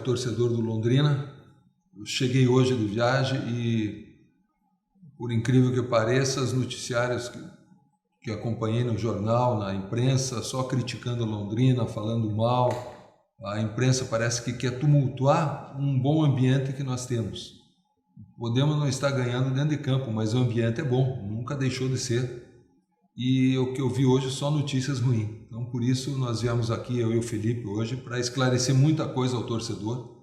torcedor do Londrina. Eu cheguei hoje de viagem e, por incrível que pareça, os noticiários que acompanhei no jornal, na imprensa, só criticando Londrina, falando mal. A imprensa parece que quer tumultuar um bom ambiente que nós temos. Podemos não estar ganhando dentro de campo, mas o ambiente é bom, nunca deixou de ser. E o que eu vi hoje só notícias ruins. Então, por isso, nós viemos aqui, eu e o Felipe, hoje, para esclarecer muita coisa ao torcedor,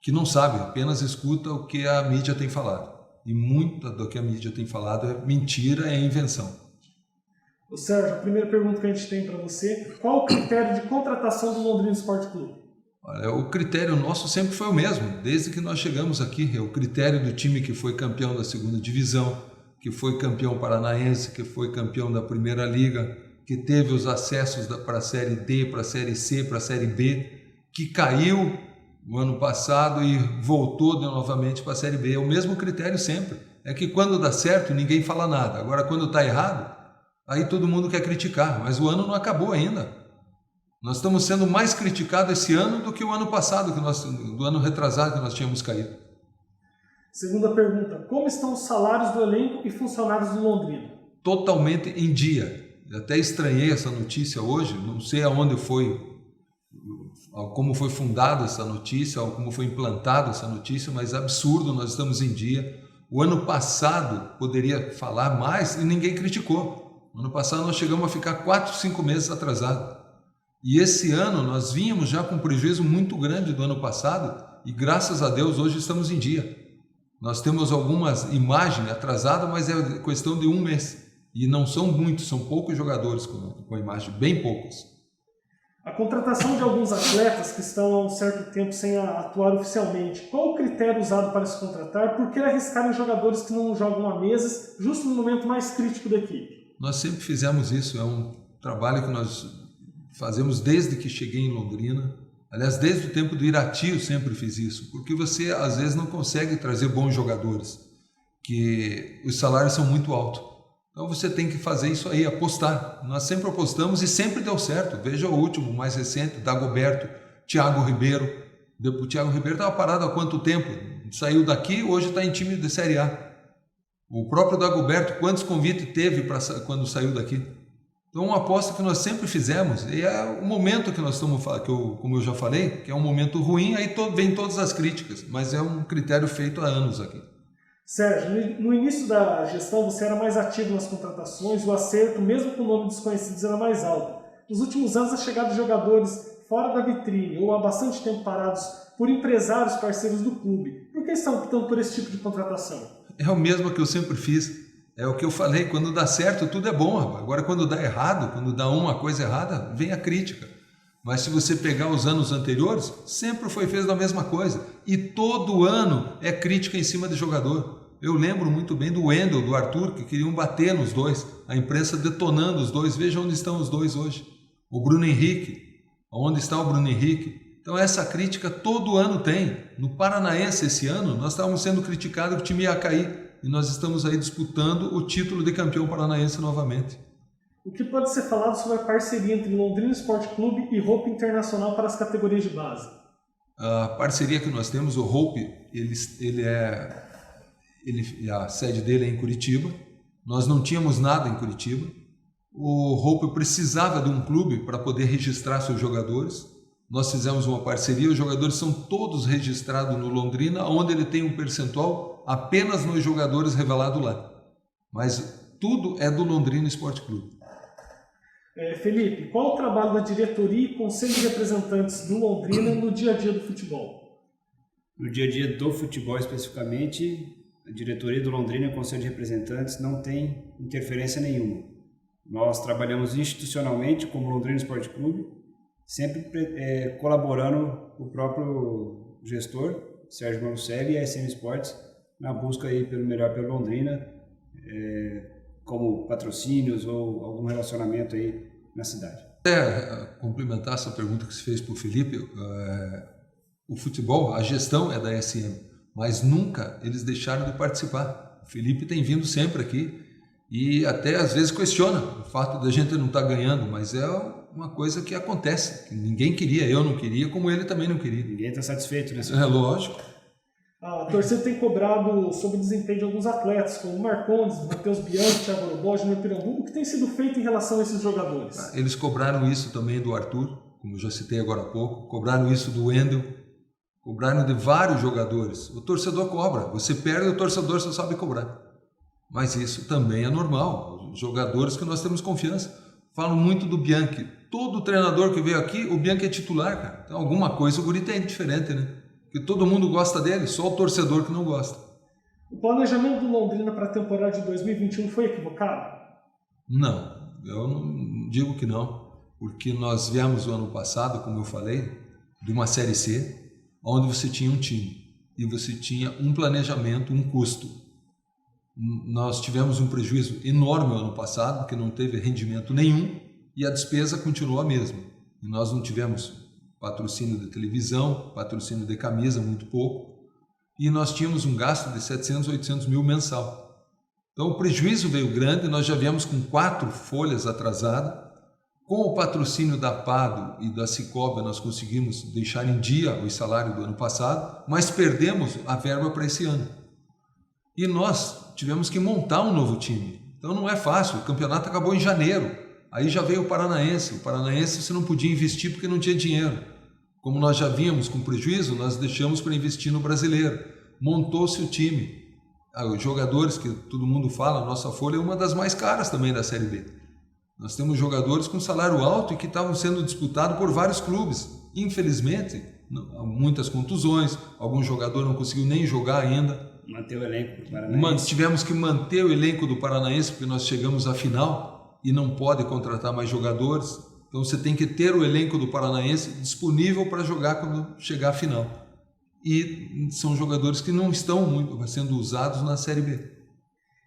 que não sabe, apenas escuta o que a mídia tem falado. E muita do que a mídia tem falado é mentira, é invenção. Ô Sérgio, a primeira pergunta que a gente tem para você, qual o critério de contratação do Londrina Esporte Clube? Olha, o critério nosso sempre foi o mesmo, desde que nós chegamos aqui. É o critério do time que foi campeão da segunda divisão, que foi campeão paranaense, que foi campeão da Primeira Liga, que teve os acessos para a Série D, para a Série C, para a Série B, que caiu no ano passado e voltou novamente para a Série B. É o mesmo critério sempre. É que quando dá certo, ninguém fala nada. Agora, quando está errado, aí todo mundo quer criticar. Mas o ano não acabou ainda. Nós estamos sendo mais criticados esse ano do que o ano passado, do ano retrasado que nós tínhamos caído. Segunda pergunta, como estão os salários do elenco e funcionários do Londrina? Totalmente em dia. Eu até estranhei essa notícia hoje, não sei aonde foi, como foi fundada essa notícia, ou como foi implantada essa notícia, mas é absurdo, nós estamos em dia. O ano passado poderia falar mais e ninguém criticou. No ano passado nós chegamos a ficar 4, 5 meses atrasados. E esse ano nós vínhamos já com um prejuízo muito grande do ano passado e graças a Deus hoje estamos em dia. Nós temos algumas imagens atrasadas, mas é questão de um mês. E não são muitos, são poucos jogadores com a imagem, bem poucos. A contratação de alguns atletas que estão há um certo tempo sem atuar oficialmente, qual o critério usado para se contratar? Por que arriscar em jogadores que não jogam há meses, justo no momento mais crítico da equipe? Nós sempre fizemos isso, é um trabalho que nós fazemos desde que cheguei em Londrina. Aliás, desde o tempo do Irati eu sempre fiz isso, porque você às vezes não consegue trazer bons jogadores, que os salários são muito altos. Então você tem que fazer isso aí, apostar. Nós sempre apostamos e sempre deu certo. Veja o último, o mais recente, Dagoberto, Thiago Ribeiro. O Thiago Ribeiro estava parado há quanto tempo? Saiu daqui, hoje está em time de Série A. O próprio Dagoberto, quantos convites teve quando saiu daqui? Então, uma aposta que nós sempre fizemos, e é o momento que nós estamos falando, como eu já falei, que é um momento ruim, aí vem todas as críticas, mas é um critério feito há anos aqui. Sérgio, no início da gestão você era mais ativo nas contratações, o acerto, mesmo com nomes desconhecidos, era mais alto. Nos últimos anos, a chegada de jogadores fora da vitrine ou há bastante tempo parados por empresários parceiros do clube. Por que estão optando por esse tipo de contratação? É o mesmo que eu sempre fiz. É o que eu falei, quando dá certo tudo é bom, rapaz. Agora quando dá errado, quando dá uma coisa errada, vem a crítica. Mas se você pegar os anos anteriores, sempre foi feito a mesma coisa. E todo ano é crítica em cima de jogador. Eu lembro muito bem do Wendel, do Arthur, que queriam bater nos dois. A imprensa detonando os dois. Veja onde estão os dois hoje. O Bruno Henrique. Onde está o Bruno Henrique? Então essa crítica todo ano tem. No Paranaense esse ano, nós estávamos sendo criticados que o time ia cair. E nós estamos aí disputando o título de campeão paranaense novamente. O que pode ser falado sobre a parceria entre Londrina Esporte Clube e Hope Internacional para as categorias de base? A parceria que nós temos, o Hope, a sede dele é em Curitiba. Nós não tínhamos nada em Curitiba. O Hope precisava de um clube para poder registrar seus jogadores. Nós fizemos uma parceria, os jogadores são todos registrados no Londrina, onde ele tem um percentual apenas nos jogadores revelados lá. Mas tudo é do Londrina Esporte Clube. Felipe, qual o trabalho da diretoria e conselho de representantes do Londrina no dia a dia do futebol? No dia a dia do futebol especificamente, a diretoria do Londrina e o conselho de representantes não tem interferência nenhuma. Nós trabalhamos institucionalmente como Londrina Esporte Clube, sempre colaborando com o próprio gestor, Sérgio Malucelli, e a SM Sports, na busca aí pelo melhor pelo Londrina, como patrocínios ou algum relacionamento aí na cidade. Complementar essa pergunta que você fez para o Felipe, o futebol, a gestão é da SM, mas nunca eles deixaram de participar. O Felipe tem vindo sempre aqui e até às vezes questiona o fato da gente não estar ganhando, mas uma coisa que acontece, que ninguém queria, eu não queria, como ele também não queria. Ninguém está satisfeito, né? É lógico. A torcida tem cobrado sobre o desempenho de alguns atletas, como Marcondes, Matheus Bianchi, Thiago Lobó, Júnior Pirambu. O que tem sido feito em relação a esses jogadores? Eles cobraram isso também do Arthur, como eu já citei agora há pouco, cobraram isso do Wendel, cobraram de vários jogadores. O torcedor cobra, você perde, o torcedor só sabe cobrar. Mas isso também é normal. Os jogadores que nós temos confiança. Falo muito do Bianchi. Todo treinador que veio aqui, o Bianchi é titular, cara. Então alguma coisa o guri tem diferente, né? Porque todo mundo gosta dele, só o torcedor que não gosta. O planejamento do Londrina para a temporada de 2021 foi equivocado? Não, eu não digo que não. Porque nós viemos o ano passado, como eu falei, de uma Série C, onde você tinha um time e você tinha um planejamento, um custo. Nós tivemos um prejuízo enorme no ano passado, porque não teve rendimento nenhum e a despesa continuou a mesma. E nós não tivemos patrocínio de televisão, patrocínio de camisa, muito pouco, e nós tínhamos um gasto de 700, 800 mil mensal. Então o prejuízo veio grande, nós já viemos com 4 folhas atrasadas. Com o patrocínio da Pado e da Cicobi, nós conseguimos deixar em dia o salário do ano passado, mas perdemos a verba para esse ano. E nós tivemos que montar um novo time. Então não é fácil, o campeonato acabou em janeiro. Aí já veio o Paranaense. O Paranaense você não podia investir porque não tinha dinheiro. Como nós já vínhamos com prejuízo, nós deixamos para investir no Brasileiro. Montou-se o time. Os jogadores que todo mundo fala, a nossa folha é uma das mais caras também da Série B. Nós temos jogadores com salário alto e que estavam sendo disputados por vários clubes. Infelizmente, muitas contusões, algum jogador não conseguiu nem jogar ainda. Manter o elenco do Paranaense. Tivemos que manter o elenco do Paranaense porque nós chegamos à final e não pode contratar mais jogadores. Então você tem que ter o elenco do Paranaense disponível para jogar quando chegar à final. E são jogadores que não estão muito sendo usados na Série B.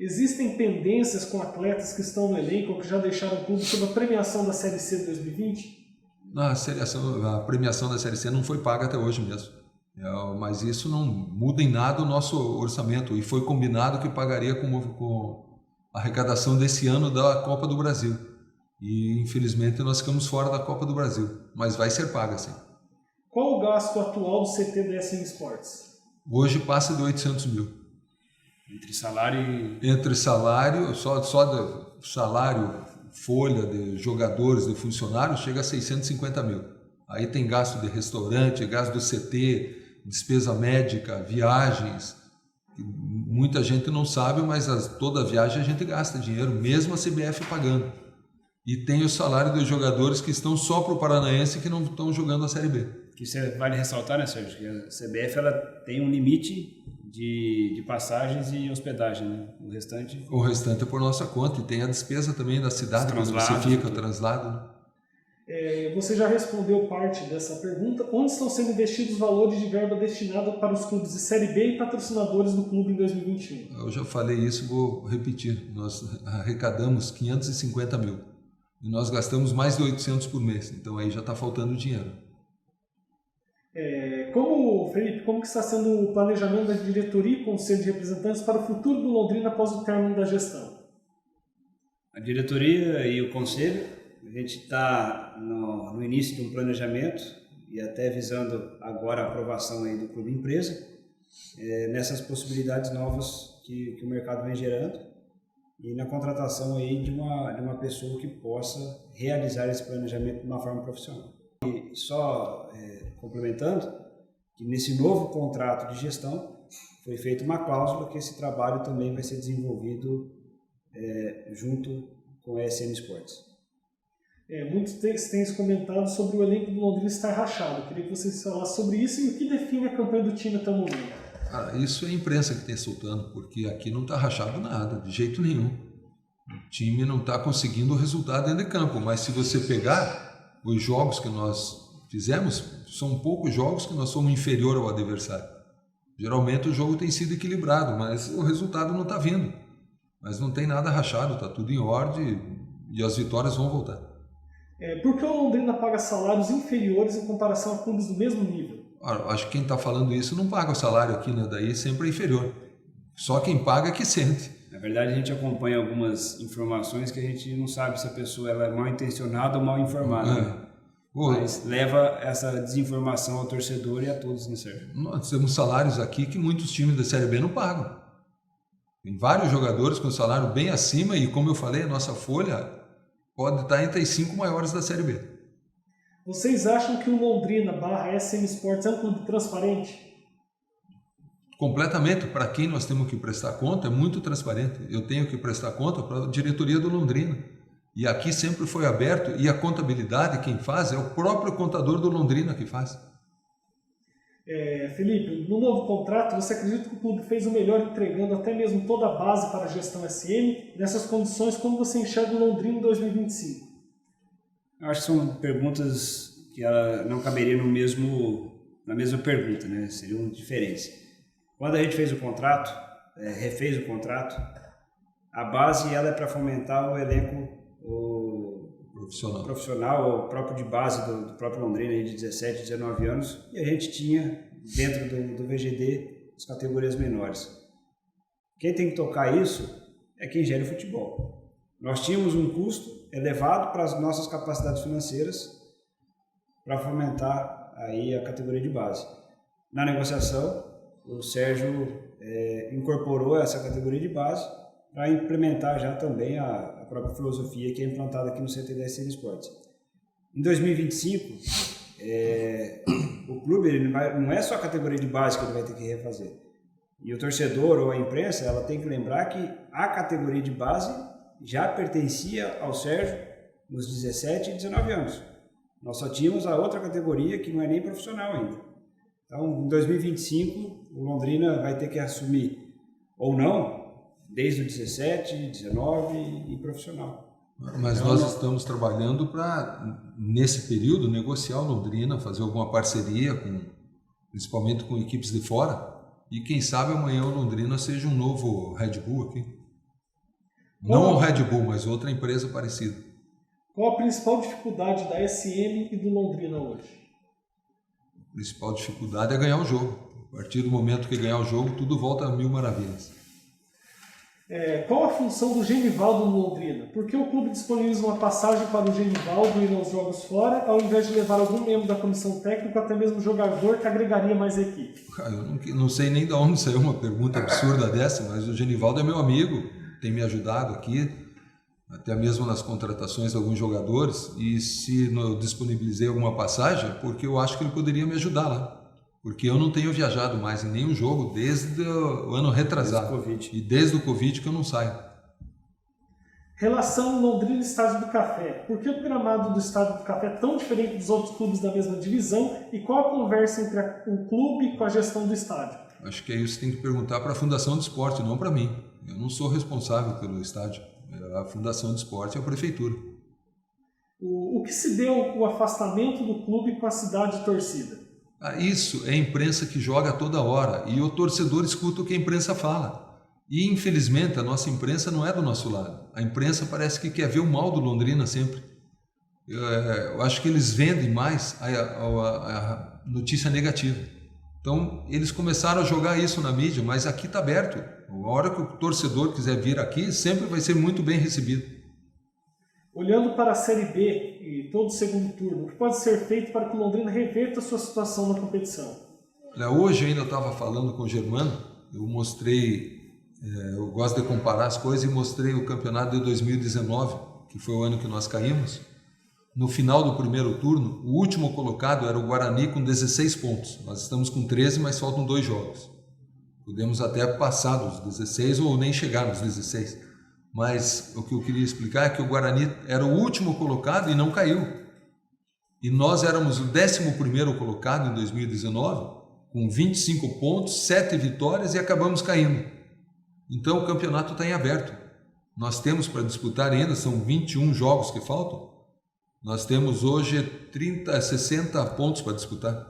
Existem pendências com atletas que estão no elenco ou que já deixaram o clube sob a premiação da Série C de 2020? A premiação da Série C não foi paga até hoje mesmo. Mas isso não muda em nada o nosso orçamento. E foi combinado que pagaria com a arrecadação desse ano da Copa do Brasil. E infelizmente nós ficamos fora da Copa do Brasil. Mas vai ser paga, sim. Qual o gasto atual do CT da SM Sports? Hoje passa de 800 mil. Entre salário e... Entre salário, só de salário, folha de jogadores, de funcionários, chega a 650 mil. Aí tem gasto de restaurante, gasto do CT, despesa médica, viagens. Muita gente não sabe, mas toda viagem a gente gasta dinheiro, mesmo a CBF pagando. E tem o salário dos jogadores que estão só para o Paranaense que não estão jogando a Série B. Que você vale ressaltar, né, Sérgio? Que a CBF ela tem um limite de passagens e hospedagem, né? O restante é por nossa conta. E tem a despesa também da cidade, quando você fica, translado. Você já respondeu parte dessa pergunta. Onde estão sendo investidos os valores de verba destinada para os clubes de Série B e patrocinadores do clube em 2021? Eu já falei isso, vou repetir. Nós arrecadamos 550 mil. E nós gastamos mais de 800 por mês. Então aí já está faltando dinheiro. Felipe, como que está sendo o planejamento da diretoria e conselho de representantes para o futuro do Londrina após o término da gestão? A diretoria e o conselho, a gente está no início de um planejamento e até visando agora a aprovação aí do clube empresa, nessas possibilidades novas que o mercado vem gerando e na contratação aí de uma pessoa que possa realizar esse planejamento de uma forma profissional. E só complementando, que nesse novo contrato de gestão foi feita uma cláusula que esse trabalho também vai ser desenvolvido junto com a SM Sports. Muitos têm comentado sobre o elenco do Londrina estar rachado. Eu queria que vocês falassem sobre isso e o que define a campanha do time até o momento. Isso é a imprensa que está soltando, porque aqui não está rachado nada, de jeito nenhum. O time não está conseguindo o resultado dentro de campo, mas se você pegar os jogos que nós fizemos, são poucos jogos que nós somos inferior ao adversário. Geralmente o jogo tem sido equilibrado, mas o resultado não está vindo. Mas não tem nada rachado, está tudo em ordem e as vitórias vão voltar. Por que o Londrina paga salários inferiores em comparação a clubes do mesmo nível? Acho que quem está falando isso não paga o salário aqui, né? Daí sempre é inferior. Só quem paga é que sente. Na verdade, a gente acompanha algumas informações que a gente não sabe se a pessoa ela é mal intencionada ou mal informada. Né? Mas leva essa desinformação ao torcedor e a todos, né, Sérgio? Nós temos salários aqui que muitos times da Série B não pagam. Tem vários jogadores com salário bem acima e, como eu falei, a nossa folha pode estar entre as 5 maiores da Série B. Vocês acham que o Londrina /SM Sports é um clube transparente? Completamente. Para quem nós temos que prestar conta, é muito transparente. Eu tenho que prestar conta para a diretoria do Londrina. E aqui sempre foi aberto, e a contabilidade quem faz é o próprio contador do Londrina que faz. Felipe, no novo contrato, você acredita que o clube fez o melhor entregando até mesmo toda a base para a gestão SM? Nessas condições, como você enxerga o Londrina em 2025? Eu acho que são perguntas que ela não caberia na mesma pergunta, né? Seriam diferentes. Quando a gente fez o contrato, refez o contrato, a base ela é para fomentar o elenco profissional, o próprio de base do próprio Londrina aí de 17, 19 anos, e a gente tinha dentro do VGD as categorias menores. Quem tem que tocar isso é quem gera o futebol. Nós tínhamos um custo elevado para as nossas capacidades financeiras para fomentar aí a categoria de base. Na negociação, o Sérgio incorporou essa categoria de base para implementar já também a própria filosofia que é implantada aqui no CT da SM Sports. Em 2025, o clube ele não é só a categoria de base que ele vai ter que refazer. E o torcedor ou a imprensa ela tem que lembrar que a categoria de base já pertencia ao Sérgio nos 17 e 19 anos. Nós só tínhamos a outra categoria que não é nem profissional ainda. Então, em 2025, o Londrina vai ter que assumir, ou não, desde o 17, 19 e profissional. Mas então, nós estamos trabalhando para, nesse período, negociar o Londrina, fazer alguma parceria, principalmente com equipes de fora, e quem sabe amanhã o Londrina seja um novo Red Bull aqui. Não o Red Bull, mas outra empresa parecida. Qual a principal dificuldade da SM e do Londrina hoje? A principal dificuldade é ganhar o jogo. A partir do momento que ganhar o jogo, tudo volta a mil maravilhas. Qual a função do Genivaldo no Londrina? Por que o clube disponibiliza uma passagem para o Genivaldo ir aos jogos fora, ao invés de levar algum membro da comissão técnica, até mesmo jogador que agregaria mais a equipe? Eu não sei nem de onde saiu uma pergunta absurda dessa, mas o Genivaldo é meu amigo, tem me ajudado aqui, até mesmo nas contratações de alguns jogadores, e se eu disponibilizei alguma passagem, porque eu acho que ele poderia me ajudar lá. Porque eu não tenho viajado mais em nenhum jogo desde o ano retrasado. E desde o Covid que eu não saio. Relação Londrina Estádio do Café. Por que o gramado do Estádio do Café é tão diferente dos outros clubes da mesma divisão? E qual a conversa entre o clube com a gestão do estádio? Acho que isso tem que perguntar para a Fundação de Esporte, não para mim. Eu não sou responsável pelo estádio. A Fundação de Esporte é a Prefeitura. O que se deu o afastamento do clube com a cidade e torcida? Isso é a imprensa que joga toda hora e o torcedor escuta o que a imprensa fala. E infelizmente a nossa imprensa não é do nosso lado. A imprensa parece que quer ver o mal do Londrina sempre. Eu acho que eles vendem mais a notícia negativa. Então eles começaram a jogar isso na mídia, mas aqui está aberto. A hora que o torcedor quiser vir aqui, sempre vai ser muito bem recebido. Olhando para a Série B e todo o segundo turno, o que pode ser feito para que o Londrina reverta a sua situação na competição? Hoje ainda eu estava falando com o Germano, eu mostrei, eu gosto de comparar as coisas e mostrei o campeonato de 2019, que foi o ano que nós caímos. No final do primeiro turno, o último colocado era o Guarani com 16 pontos. Nós estamos com 13, mas faltam 2 jogos. Podemos até passar dos 16 ou nem chegar nos 16. Mas o que eu queria explicar é que o Guarani era o último colocado e não caiu. E nós éramos o 11º colocado em 2019, com 25 pontos, 7 vitórias e acabamos caindo. Então o campeonato está em aberto. Nós temos para disputar ainda, são 21 jogos que faltam. Nós temos hoje 60 pontos para disputar.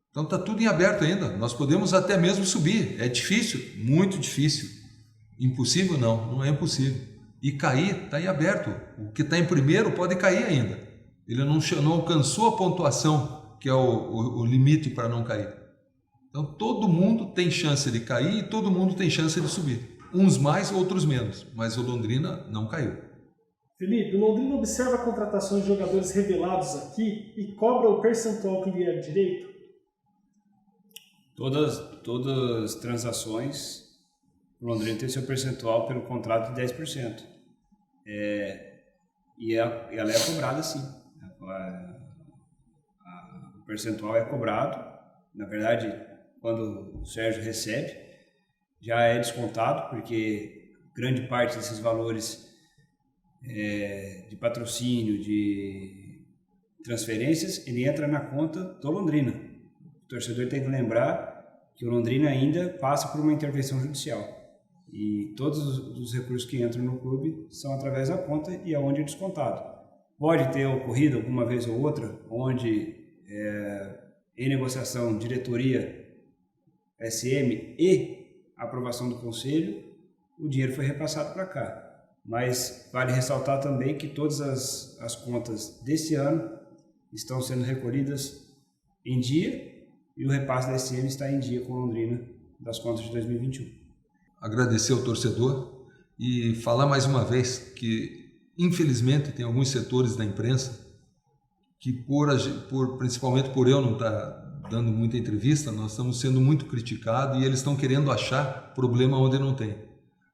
Então está tudo em aberto ainda. Nós podemos até mesmo subir. É difícil, muito difícil. Impossível não, não é impossível. E cair está em aberto. O que está em primeiro pode cair ainda. Ele não alcançou a pontuação, que é o limite para não cair. Então todo mundo tem chance de cair e todo mundo tem chance de subir. uns mais, outros menos, mas o Londrina não caiu. Felipe, o Londrina observa contratações de jogadores revelados aqui e cobra o percentual que lhe é direito? Todas as transações, o Londrina tem seu percentual pelo contrato de 10%. E ela é cobrada sim. O percentual é cobrado. Na verdade, quando o Sérgio recebe, já é descontado, porque grande parte desses valores de patrocínio, de transferências, ele entra na conta do Londrina. O torcedor tem que lembrar que o Londrina ainda passa por uma intervenção judicial. E todos os recursos que entram no clube são através da conta e é onde é descontado. Pode ter ocorrido alguma vez ou outra, onde em negociação, diretoria, SM e aprovação do conselho, o dinheiro foi repassado para cá. Mas vale ressaltar também que todas as contas desse ano estão sendo recolhidas em dia e o repasse da SM está em dia com Londrina das contas de 2021. Agradecer ao torcedor e falar mais uma vez que, infelizmente, tem alguns setores da imprensa que, principalmente por eu não estar dando muita entrevista, nós estamos sendo muito criticados e eles estão querendo achar problema onde não tem.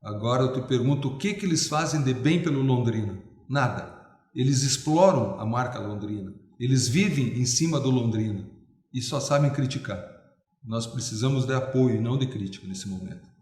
Agora eu te pergunto, o que eles fazem de bem pelo Londrina? Nada. Eles exploram a marca Londrina. Eles vivem em cima do Londrina e só sabem criticar. Nós precisamos de apoio e não de crítica nesse momento.